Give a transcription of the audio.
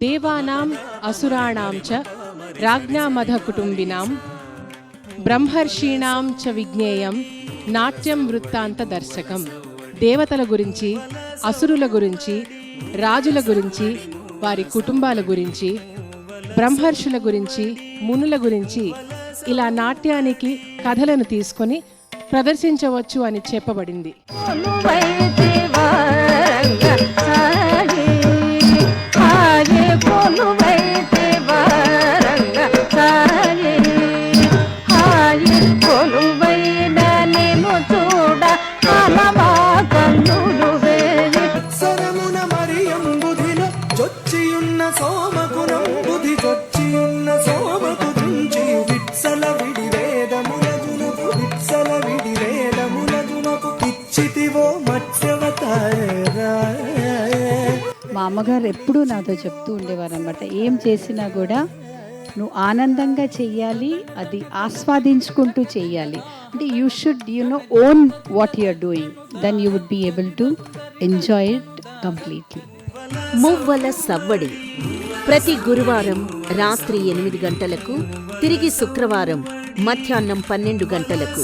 దేవానాం అసురాణాం చ రాజ్ఞామధ కుటుంబినాం బ్రహ్మర్షీణాం చ విజ్ఞేయం నాట్యం వృత్తాంత దర్శకం. దేవతల గురించి, అసురుల గురించి, రాజుల గురించి, వారి కుటుంబాల గురించి, బ్రహ్మర్షుల గురించి, మునుల గురించి ఇలా నాట్యానికి కథలను తీసుకొని ప్రదర్శించవచ్చు అని చెప్పబడింది. మా అమ్మగారు ఎప్పుడూ నాతో చెప్తూ ఉండేవారు అనమాట, ఏం చేసినా కూడా నువ్వు ఆనందంగా చెయ్యాలి, అది ఆస్వాదించుకుంటూ చెయ్యాలి. అంటే you should own what you are doing, then you would be able to enjoy it completely. మువ్వల సవ్వడి ప్రతి గురువారం రాత్రి 8 గంటలకు, తిరిగి శుక్రవారం మధ్యాహ్నం 12 గంటలకు.